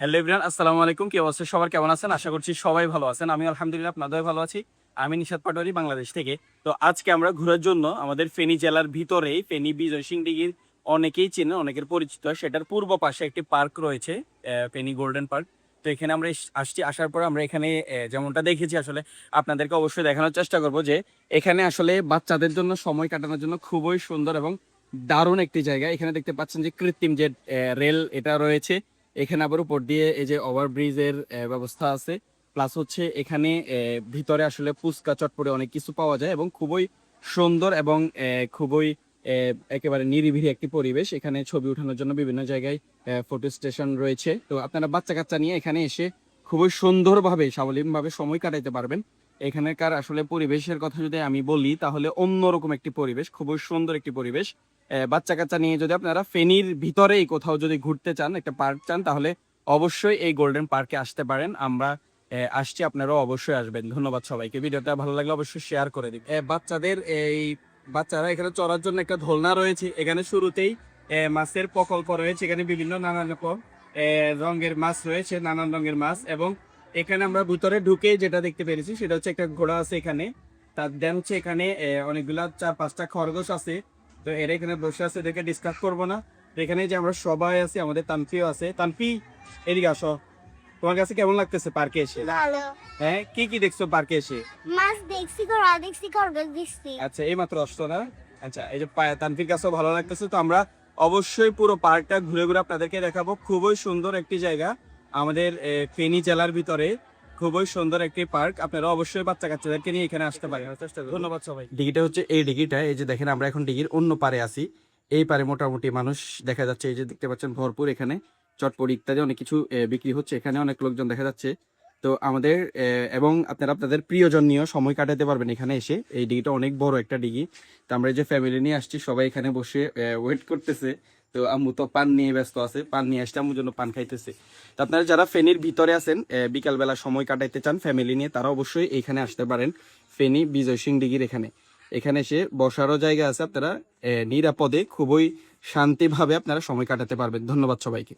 Hello everyone, আসসালামু আলাইকুম। কি অবস্থা সবার, কেমন আছেন? আশা করছি সবাই ভালো আছেন। আমি আলহামদুলিল্লাহ আপনাদের ভালো আছি। আমি নিশাত পাটোয়ারি, বাংলাদেশ থেকে। তো আজকে আমরা ঘোরার জন্য আমাদের ফেনী জেলার ভিতরেই ফেনী বিজয় সিং দিঘির অনেকেই চেনেন, অনেকের পরিচিত। সেটার পূর্ব পাশে একটি পার্ক রয়েছে, ফেনী গোল্ডেন পার্ক। তো এখানে আমরা আসছি। আসার পর আমরা এখানে যেমনটা দেখেছি, আসলে আপনাদেরকে অবশ্যই দেখানোর চেষ্টা করব যে এখানে আসলে বাচ্চাদের জন্য সময় কাটানোর জন্য খুবই সুন্দর এবং দারুণ একটি জায়গা। এখানে দেখতে পাচ্ছেন যে কৃত্রিম যে রেল এটা রয়েছে। এখানে আবার উপর দিয়ে এই যে ওভারব্রিজের ব্যবস্থা আছে। প্লাস হচ্ছে এখানে ভিতরে আসলে ফুচকা চটপটে অনেক কিছু পাওয়া যায় এবং খুবই সুন্দর এবং খুবই একেবারে নিরিবিলি একটি পরিবেশ। এখানে ছবি ওঠানোর জন্য বিভিন্ন জায়গায় ফটো স্টেশন রয়েছে। তো আপনারা বাচ্চা কাচ্চা নিয়ে এখানে এসে খুবই সুন্দরভাবে স্বাবলম্বীভাবে সময় কাটাইতে পারবেন। এখানকার আসলে পরিবেশের কথা যদি আমি বলি, তাহলে অন্যরকম একটি পরিবেশ, খুবই সুন্দর একটি পরিবেশ। বাচ্চা কাচ্চা নিয়ে যদি আপনারা ফেনীর ভিতরেই কোথাও যদি ঘুরতে চান, একটা পার্ক চান, তাহলে অবশ্যই এই গোল্ডেন পার্কে আসতে পারেন। আমরা আসছি, আপনারাও অবশ্যই আসবেন। ধন্যবাদ সবাইকে। ভিডিওটা ভালো লাগলে অবশ্যই শেয়ার করে দিন। বাচ্চাদের এই বাচ্চারা এখানে চড়ার জন্য একটা দোলনা রয়েছে। এখানে শুরুতেই মাছের প্রকল্প রয়েছে। এখানে বিভিন্ন নানান রকম রঙের মাছ রয়েছে, নানান রঙের মাছ। এবং এখানে আমরা ভিতরে ঢুকে যেটা দেখতে পেরেছি সেটা হচ্ছে একটা ঘোড়া আছে এখানে। তার দেন হচ্ছে এখানে অনেকগুলা 4-5টা খরগোশ আছে। তো এরা এখানে বসে আছে, এদেরকে ডিসকাস করবো না। তো এখানে যে আমরা সবাই আছি, আমাদের তানফিও আছে। তানফি, এদিকে আসো। তোমার কাছে কেমন লাগতেছে পার্কে এসে? ভালো। হ্যাঁ, কি কি দেখছো পার্কে এসে? মাছ দেখছি, ঘোড়া দেখছি, খরগোশ দেখছি। আচ্ছা, এই মাত্র আসছো না? আচ্ছা, এই যে তানফির কাছেও ভালো লাগতেছে। তো আমরা অবশ্যই পুরো পার্কটা ঘুরে ঘুরে আপনাদেরকে দেখাবো। খুবই সুন্দর একটি জায়গা আমাদের ফেনী জেলার ভিতরে। খুবই সুন্দর একটি পার্ক। আপনারা অবশ্যই বাচ্চা কাচ্চাদেরকে নিয়ে এখানে আসতে পারেন। ধন্যবাদ সবাই। ডিগিটা হচ্ছে এই ডিগিটা, এই যে দেখেন আমরা এখন ডিগির অন্য পারে আছি। এই পারে মোটামুটি মানুষ দেখা যাচ্ছে, এই যে দেখতে পাচ্ছেন ভরপুর। এখানে চটপটি ইত্যাদি অনেক কিছু বিক্রি হচ্ছে। এখানে অনেক লোকজন দেখা যাচ্ছে। তো আমাদের এবং আপনারা আপনাদের প্রিয়জন নিয়েও সময় কাটাতে পারবেন এখানে এসে। এই ডিগিটা অনেক বড় একটা ডিগি। তো আমরা এই যে ফ্যামিলি নিয়ে আসছি, সবাই এখানে বসে ওয়েট করতেছে। তো আম্মু তো পান নিয়ে ব্যস্ত আছে, পান নিয়ে আসতে আম্মুর জন্য পান খাইতেছে। তো আপনারা যারা ফেনীর ভিতরে আছেন, বিকালবেলা সময় কাটাইতে চান ফ্যামিলি নিয়ে, তারা অবশ্যই এখানে আসতে পারেন। ফেনী বিজয় সিং দিঘির এখানে এখানে এসে বসারও জায়গা আছে। আপনারা নিরাপদে খুবই শান্তিভাবে আপনারা সময় কাটাতে পারবেন। ধন্যবাদ সবাইকে।